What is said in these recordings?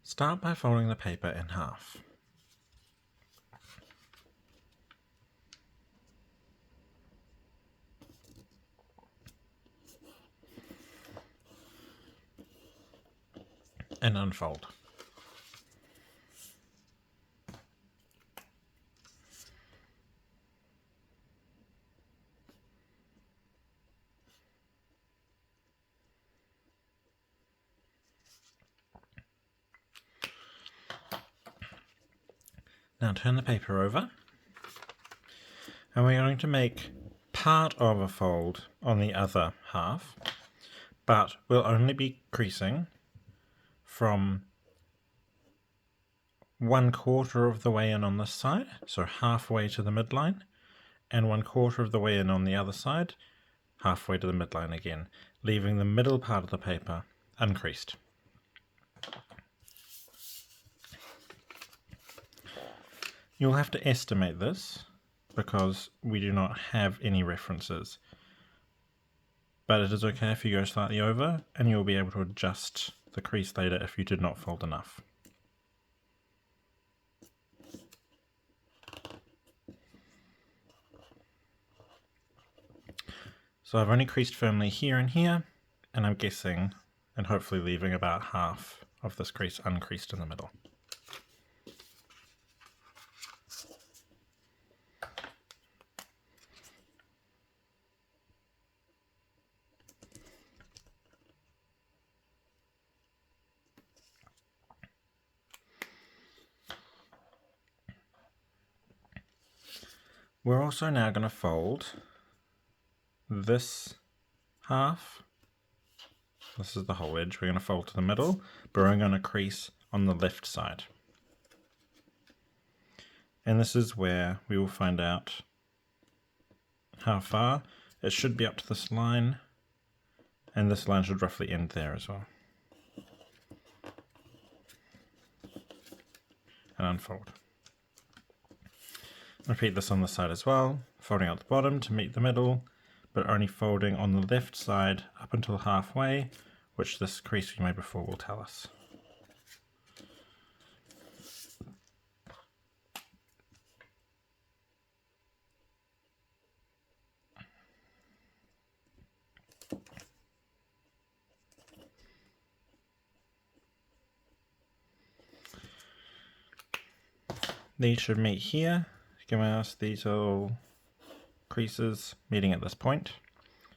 Start by folding the paper in half. And unfold. Now turn the paper over, and we're going to make part of a fold on the other half, but we'll only be creasing from 1/4 of the way in on this side, so halfway to the midline, and 1/4 of the way in on the other side, halfway to the midline again, leaving the middle part of the paper uncreased. You'll have to estimate this because we do not have any references, but it is okay if you go slightly over, and you'll be able to adjust the crease later if you did not fold enough. So I've only creased firmly here and here, and I'm guessing and hopefully leaving about half of this crease uncreased in the middle. We're also now going to fold this half. This is the whole edge. We're going to fold to the middle, but we're going to crease on the left side. And this is where we will find out how far. It should be up to this line, and this line should roughly end there as well. And unfold. Repeat this on the side as well, folding out the bottom to meet the middle, but only folding on the left side up until halfway, which this crease we made before will tell us. These should meet here, giving us these little creases meeting at this point.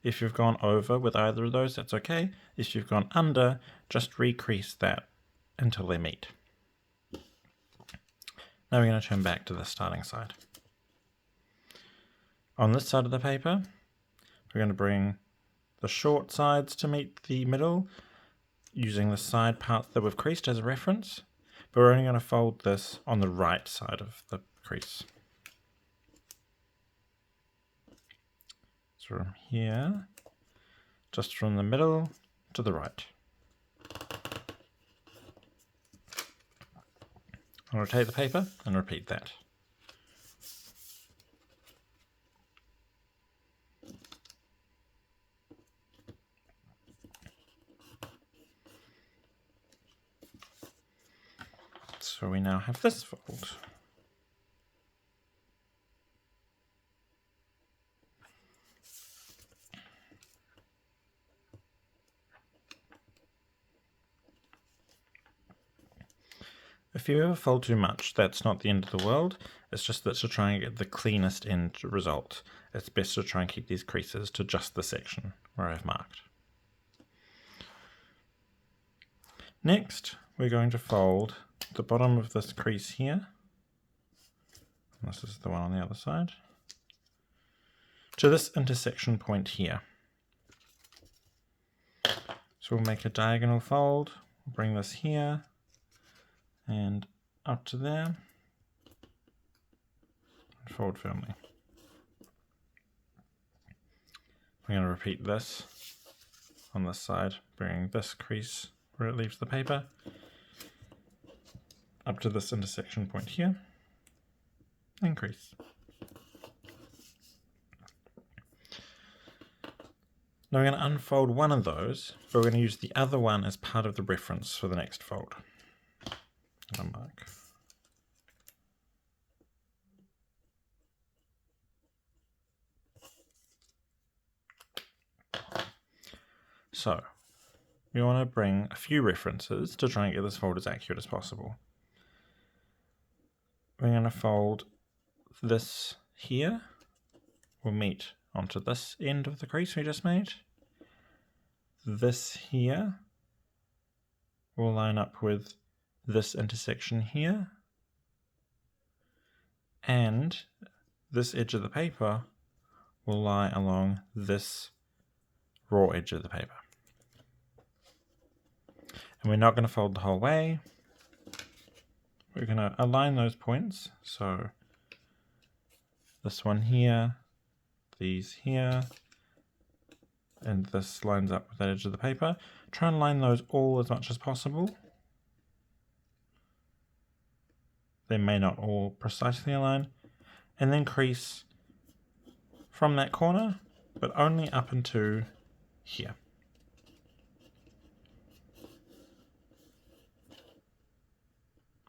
If you've gone over with either of those, that's okay. If you've gone under, just recrease that until they meet. Now we're going to turn back to the starting side. On this side of the paper, we're going to bring the short sides to meet the middle, using the side parts that we've creased as a reference, but we're only going to fold this on the right side of the crease. So from here, just from the middle to the right. I'll rotate the paper and repeat that. So we now have this fold. If you ever fold too much, that's not the end of the world. It's just that to try and get the cleanest end result, it's best to try and keep these creases to just the section where I've marked. Next, we're going to fold the bottom of this crease here, and this is the one on the other side, to this intersection point here. So we'll make a diagonal fold, bring this here, and up to there, and fold firmly. We're going to repeat this on this side, bringing this crease where it leaves the paper, up to this intersection point here, and crease. Now we're going to unfold one of those, but we're going to use the other one as part of the reference for the next fold. going to mark. So we want to bring a few references to try and get this fold as accurate as possible. We're going to fold this here, will meet onto this end of the crease we just made. This here will line up with this intersection here, and this edge of the paper will lie along this raw edge of the paper. And we're not going to fold the whole way. We're going to align those points. So this one here, these here, and this lines up with that edge of the paper. Try and line those all as much as possible. They may not all precisely align. And then crease from that corner, but only up into here.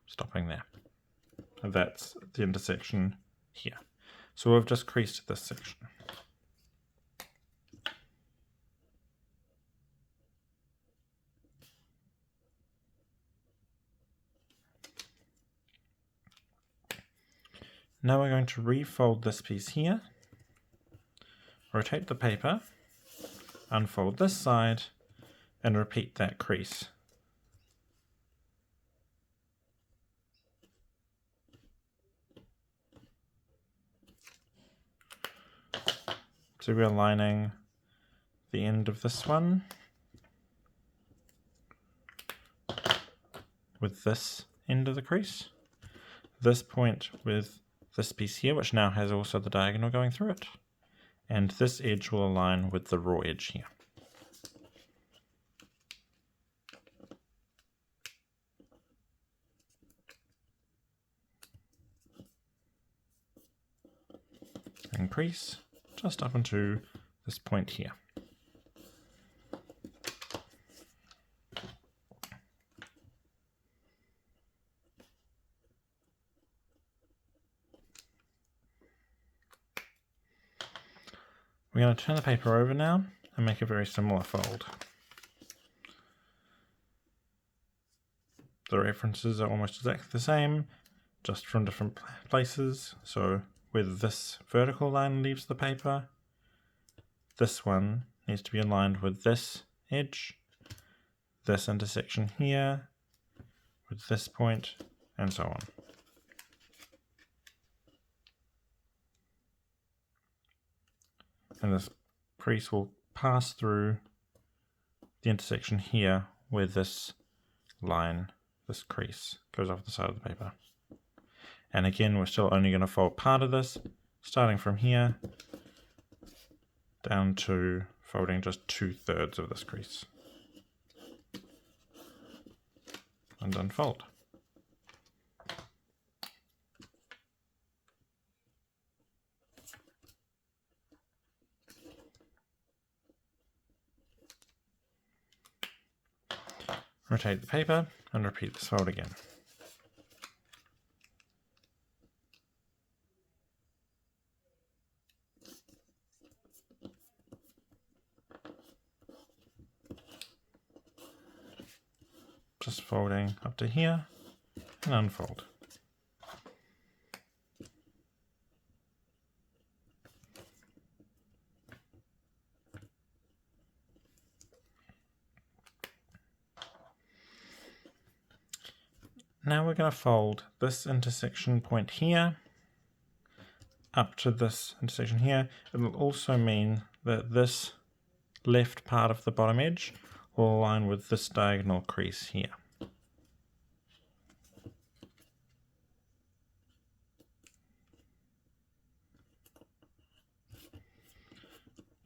Stopping there. And that's the intersection here. So we've just creased this section. Now we're going to refold this piece here, rotate the paper, unfold this side, and repeat that crease. So we're aligning the end of this one with this end of the crease, this point with this piece here, which now has also the diagonal going through it, and this edge will align with the raw edge here. And crease just up into this point here. We're going to turn the paper over now and make a very similar fold. The references are almost exactly the same, just from different places. So where this vertical line leaves the paper, this one needs to be aligned with this edge, this intersection here, with this point, and so on. And this crease will pass through the intersection here where this line, this crease, goes off the side of the paper. And again, we're still only going to fold part of this, starting from here down to folding just 2/3 of this crease. And unfold. Rotate the paper and repeat this fold again. Just folding up to here and unfold. Now we're going to fold this intersection point here up to this intersection here. It will also mean that this left part of the bottom edge will align with this diagonal crease here. You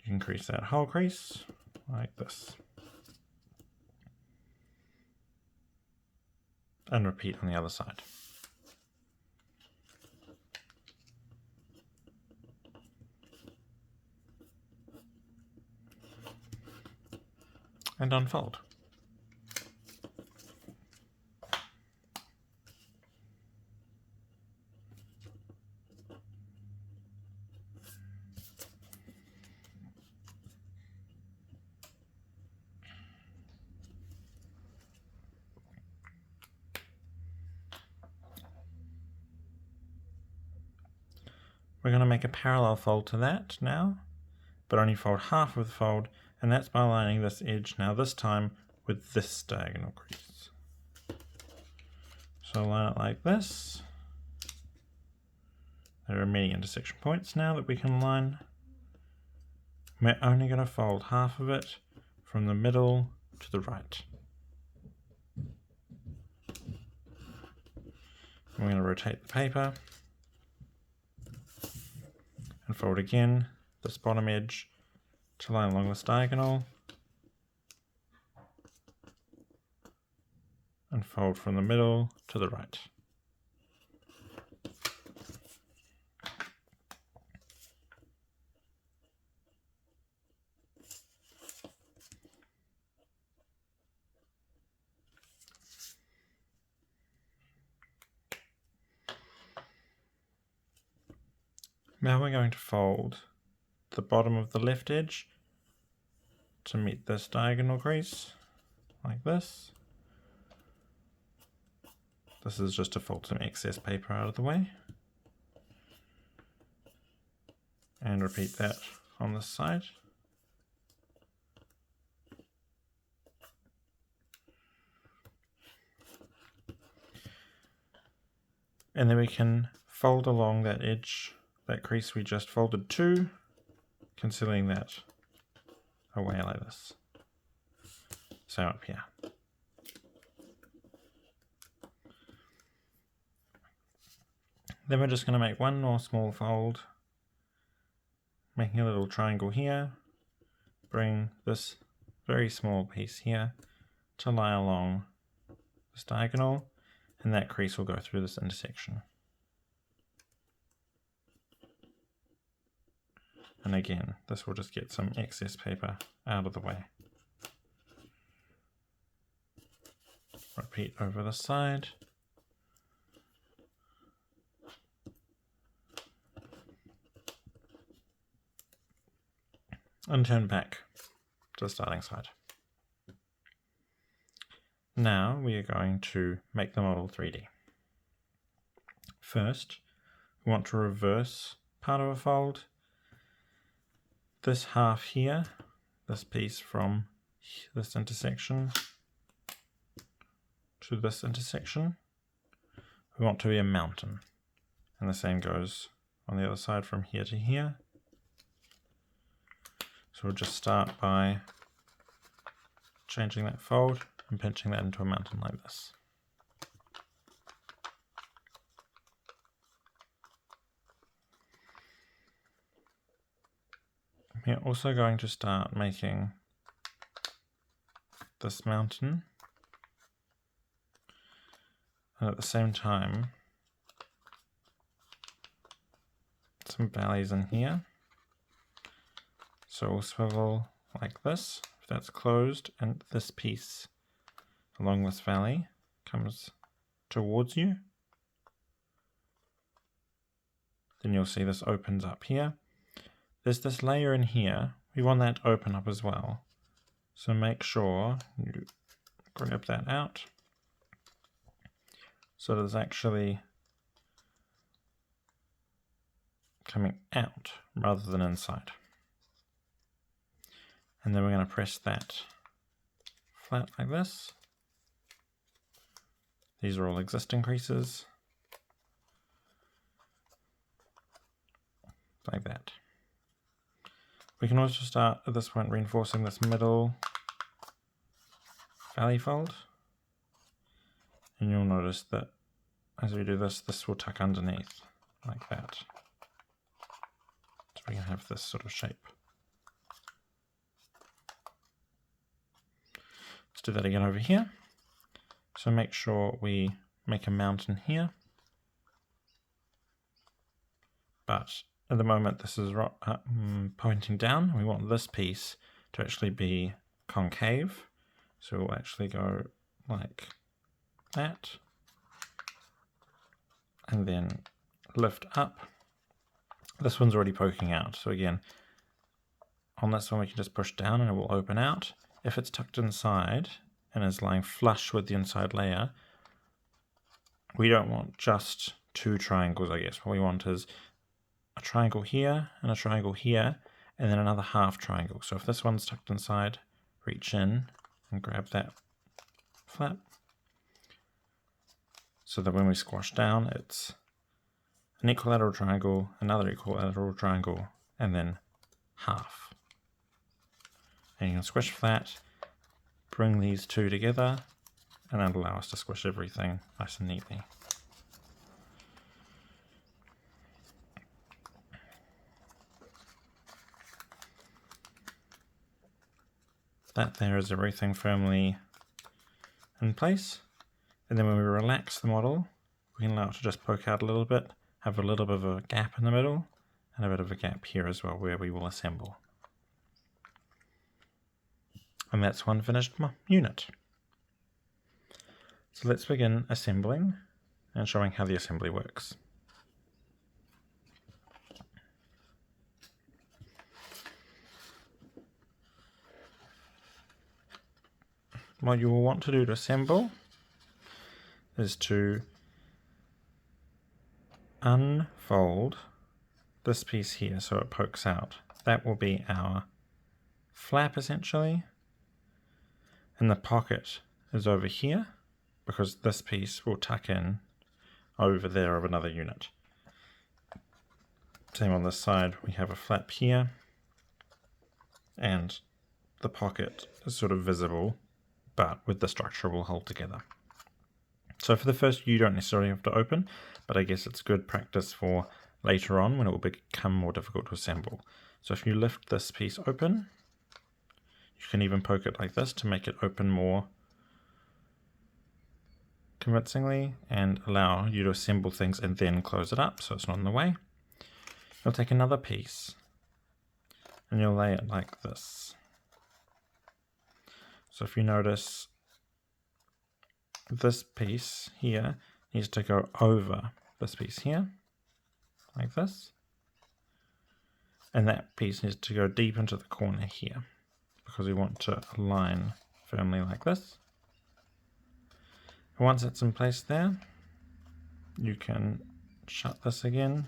can crease that whole crease like this. And repeat on the other side. And unfold. we're going to make a parallel fold to that now, but only fold half of the fold, and that's by aligning this edge now this time with this diagonal crease. So line it like this. There are many intersection points now that we can line. We're only going to fold half of it from the middle to the right. We're going to rotate the paper and fold again this bottom edge to line along this diagonal, and fold from the middle to the right. Now we're going to fold the bottom of the left edge to meet this diagonal crease, like this. This is just to fold some excess paper out of the way. And repeat that on this side. And then we can fold along that edge, that crease we just folded to, concealing that away like this. So up here. Then we're just going to make one more small fold, making a little triangle here, bring this very small piece here to lie along this diagonal, and that crease will go through this intersection. And again, this will just get some excess paper out of the way. Repeat over the side. And turn back to the starting side. Now we are going to make the model 3D. First, we want to reverse part of a fold. This half here, this piece from this intersection to this intersection, we want to be a mountain. And the same goes on the other side from here to here. So we'll just start by changing that fold and pinching that into a mountain like this. We're also going to start making this mountain, and at the same time some valleys in here. So we'll swivel like this, if that's closed, and this piece along this valley comes towards you. Then you'll see this opens up here. There's this layer in here, we want that to open up as well. So make sure you grab that out. So there's actually coming out rather than inside. And then we're going to press that flat like this. These are all existing creases. Like that. We can also start at this point reinforcing this middle valley fold. And you'll notice that as we do this, this will tuck underneath like that. So we can have this sort of shape. Let's do that again over here. So make sure we make a mountain here. But at the moment this is pointing down. We want this piece to actually be concave. So we'll actually go like that. And then lift up. This one's already poking out. So again, on this one we can just push down and it will open out. If it's tucked inside and is lying flush with the inside layer, we don't want just two triangles, I guess. What we want is a triangle here and a triangle here, and then another half triangle. So if this one's tucked inside, reach in and grab that flap, so that when we squash down, it's an equilateral triangle, another equilateral triangle, and then half. And you can squish flat, bring these two together, and that'll allow us to squish everything nice and neatly. That there is everything firmly in place. And then when we relax the model, we can allow it to just poke out a little bit, have a little bit of a gap in the middle, and a bit of a gap here as well where we will assemble. And that's one finished unit. So let's begin assembling and showing how the assembly works. What you will want to do to assemble is to unfold this piece here so it pokes out. That will be our flap essentially, and the pocket is over here because this piece will tuck in over there of another unit. Same on this side, we have a flap here and the pocket is sort of visible, but with the structure we'll hold together. So for the first, you don't necessarily have to open, but I guess it's good practice for later on when it will become more difficult to assemble. So if you lift this piece open, you can even poke it like this to make it open more convincingly and allow you to assemble things and then close it up so it's not in the way. You'll take another piece and you'll lay it like this. So if you notice, this piece here needs to go over this piece here, like this. And that piece needs to go deep into the corner here, because we want to align firmly like this. And once it's in place there, you can shut this again,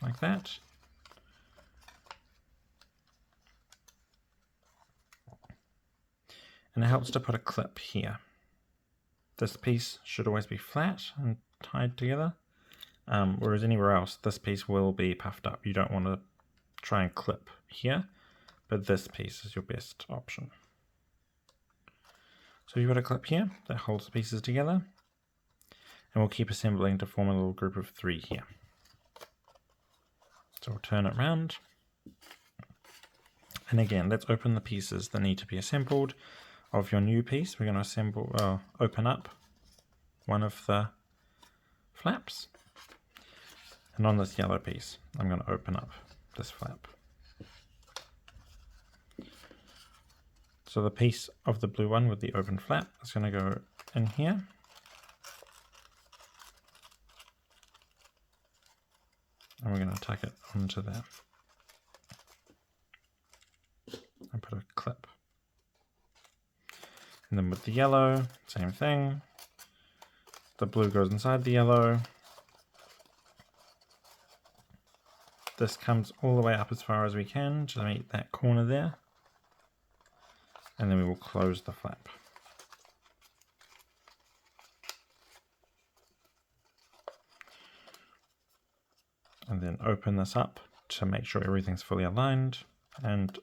like that. And it helps to put a clip here. This piece should always be flat and tied together, whereas anywhere else this piece will be puffed up. You don't want to try and clip here, but this piece is your best option. So you've got a clip here that holds the pieces together, and we'll keep assembling to form a little group of 3 here. So we'll turn it round, and again let's open the pieces that need to be assembled. Of your new piece, we're going to open up one of the flaps, and on this yellow piece I'm going to open up this flap. So the piece of the blue one with the open flap is going to go in here, and we're going to tuck it onto there and put a clip. And then with the yellow, same thing. The blue goes inside the yellow. This comes all the way up as far as we can to meet that corner there. And then we will close the flap. And then open this up to make sure everything's fully aligned and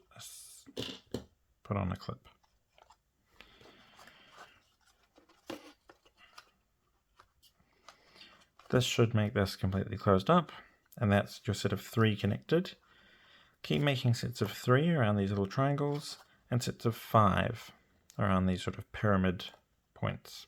put on a clip. This should make this completely closed up, and that's your set of 3 connected. Keep making sets of 3 around these little triangles, and sets of 5 around these sort of pyramid points.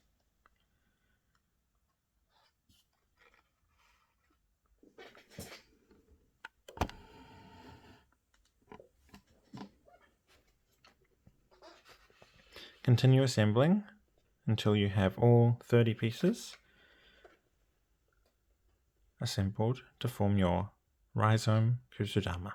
Continue assembling until you have all 30 pieces assembled to form your Rhizome Kusudama.